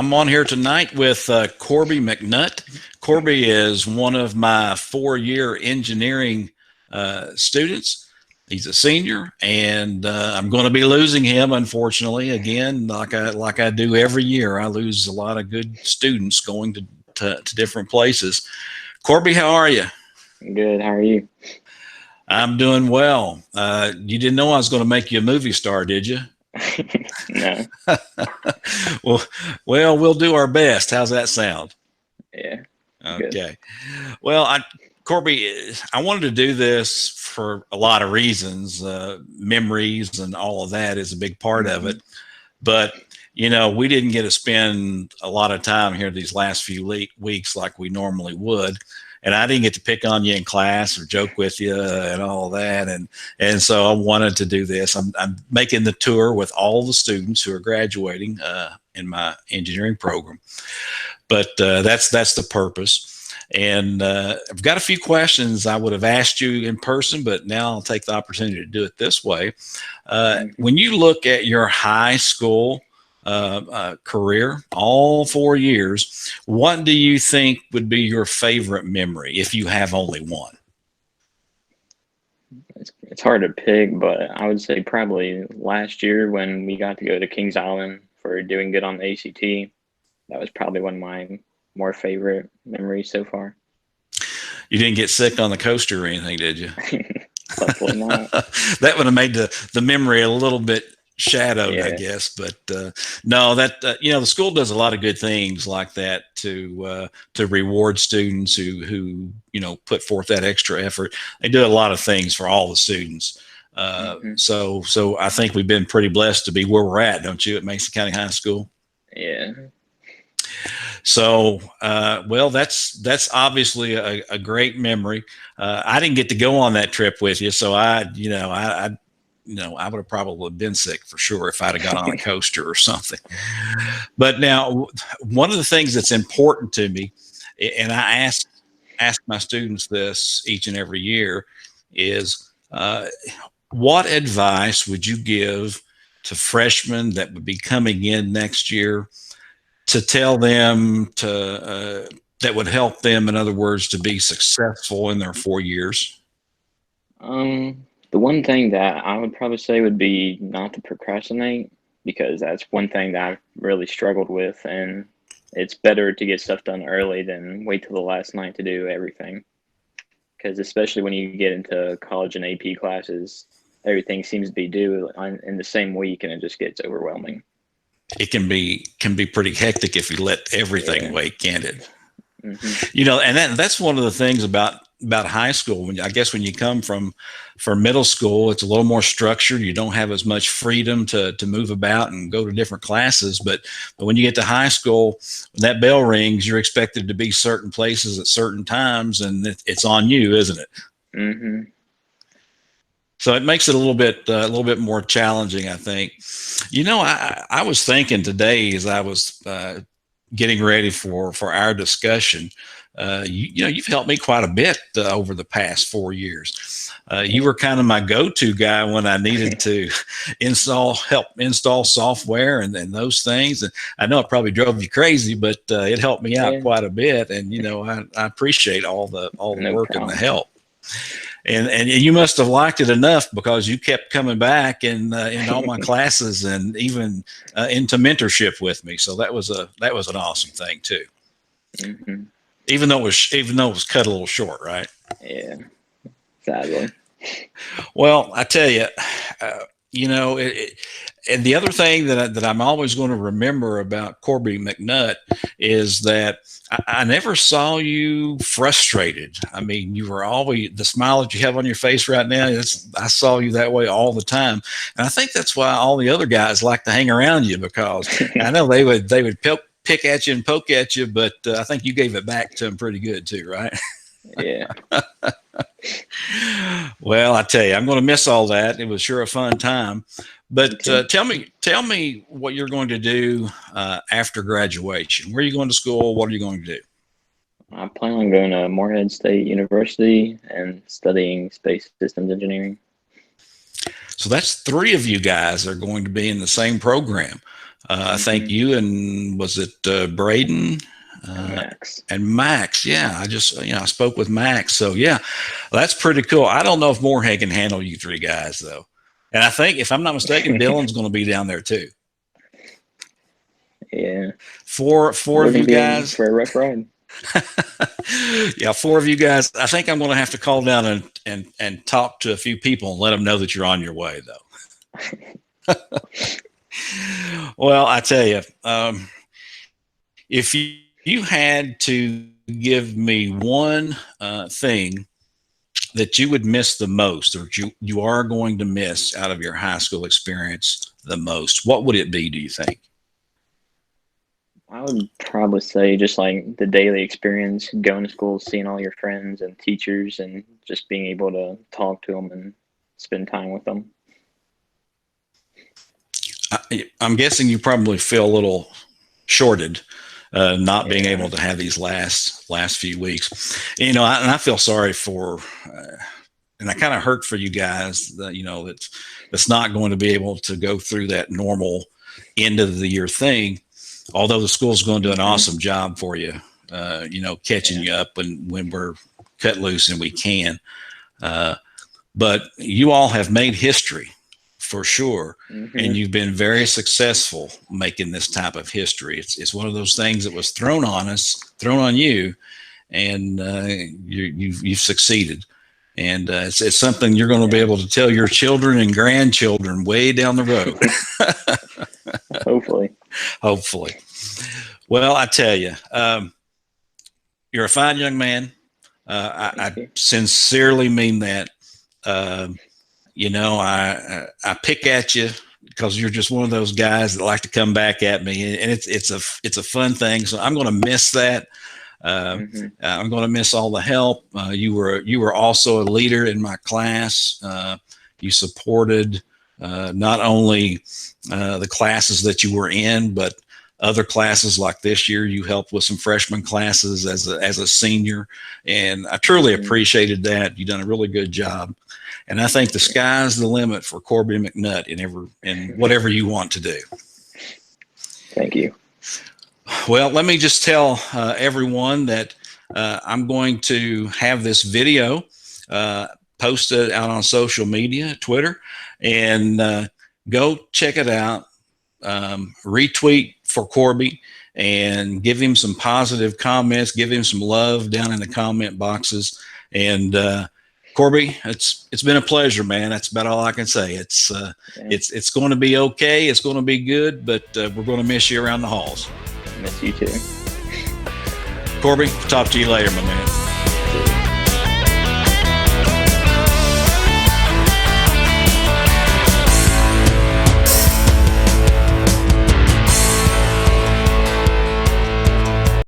I'm on here tonight with Corby McNutt. Corby is one of my 4-year engineering students. He's a senior, and I'm going to be losing him, unfortunately. Again, like I do every year, I lose a lot of good students going to different places. Corby, how are you? Good. How are you? I'm doing well. You didn't know I was going to make you a movie star, did you? No. well, we'll do our best. How's that sound? Yeah. Good. Okay. Well, Corby, I wanted to do this for a lot of reasons. Memories and all of that is a big part of it. But, we didn't get to spend a lot of time here these last few weeks like we normally would. And I didn't get to pick on you in class or joke with you and all that. And so I wanted to do this. I'm making the tour with all the students who are graduating in my engineering program. But that's the purpose. And I've got a few questions I would have asked you in person, but now I'll take the opportunity to do it this way. When you look at your high school career, all 4 years, what do you think would be your favorite memory if you have only one? It's hard to pick, but I would say probably last year when we got to go to Kings Island for doing good on the ACT. That was probably one of my more favorite memories so far. You didn't get sick on the coaster or anything, did you? Hopefully not. That would have made the memory a little bit shadowed, Yeah. I guess. But no, that the school does a lot of good things like that to reward students who put forth that extra effort. They do a lot of things for all the students. So I think we've been pretty blessed to be where we're at, don't you, at Mason County High School? Yeah. So, well, that's obviously a great memory. I didn't get to go on that trip with you, so I would have probably been sick for sure if I'd have got on a coaster or something. But now, one of the things that's important to me, and I ask my students this each and every year, is what advice would you give to freshmen that would be coming in next year to tell them that would help them, in other words, to be successful in their 4 years? The one thing that I would probably say would be not to procrastinate, because that's one thing that I've really struggled with, and it's better to get stuff done early than wait till the last night to do everything. Because especially when you get into college and AP classes, everything seems to be due in the same week, and it just gets overwhelming. It can be pretty hectic if you let everything wait, can't it? Mm-hmm. And that's one of the things about high school. I guess when you come from middle school, it's a little more structured. You don't have as much freedom to move about and go to different classes. But when you get to high school, when that bell rings, you're expected to be certain places at certain times, and it's on you, isn't it? Mm-hmm. So it makes it a little bit more challenging, I think. I was thinking today as I was getting ready for our discussion. You've helped me quite a bit over the past 4 years. You were kind of my go-to guy when I needed to help install software and those things. And I know it probably drove you crazy, but it helped me out quite a bit. And I appreciate all the No work problem. and the help. And you must have liked it enough because you kept coming back in all my classes and even into mentorship with me. So that was an awesome thing too. Mm-hmm. Even though it was cut a little short, right? Yeah, sadly. Well, I tell you, and the other thing that I'm always going to remember about Corby McNutt is that I never saw you frustrated. I mean, you were always, the smile that you have on your face right now, I saw you that way all the time. And I think that's why all the other guys like to hang around you, because I know they would pick at you and poke at you, but I think you gave it back to them pretty good too, right? Yeah. Well, I tell you, I'm going to miss all that. It was sure a fun time. But tell me what you're going to do after graduation. Where are you going to school? What are you going to do? I plan on going to Morehead State University and studying space systems engineering. So that's 3 of you guys that are going to be in the same program. I think you and was it Braden? Max. And Max, yeah, I spoke with Max. So yeah, that's pretty cool. I don't know if Moorhead can handle you three guys though. And I think if I'm not mistaken, Dylan's going to be down there too. Yeah. Four of you guys. For a rough ride. Yeah, four of you guys. I think I'm going to have to call down and talk to a few people and let them know that you're on your way though. Well, I tell you, if you had to give me one thing that you would miss the most, or you are going to miss out of your high school experience the most, what would it be, do you think? I would probably say just like the daily experience, going to school, seeing all your friends and teachers, and just being able to talk to them and spend time with them. I'm guessing you probably feel a little shorted, not being able to have these last few weeks. And I feel sorry for, and I kind of hurt for you guys that, that's not going to be able to go through that normal end of the year thing. Although the school's going to do an awesome job for you, catching you up when we're cut loose and we can. But you all have made history for sure. Mm-hmm. And you've been very successful making this type of history. It's one of those things that was thrown on you, and you've succeeded. And it's something you're going to be able to tell your children and grandchildren way down the road. Hopefully. Well, I tell you, you're a fine young man. I sincerely mean that. I pick at you because you're just one of those guys that like to come back at me, and it's a fun thing. So I'm going to miss that. I'm going to miss all the help. You were also a leader in my class. You supported not only the classes that you were in, but other classes like this year. You helped with some freshman classes as a senior, and I truly appreciated that. You've done a really good job. And I think the sky's the limit for Corby McNutt in whatever you want to do. Thank you. Well, let me just tell everyone that I'm going to have this video posted out on social media, Twitter, and go check it out. Retweet for Corby and give him some positive comments, give him some love down in the comment boxes. And Corby, it's been a pleasure, man. That's about all I can say. It's going to be okay. It's going to be good, but we're going to miss you around the halls. Miss you too. Corby, talk to you later, my man.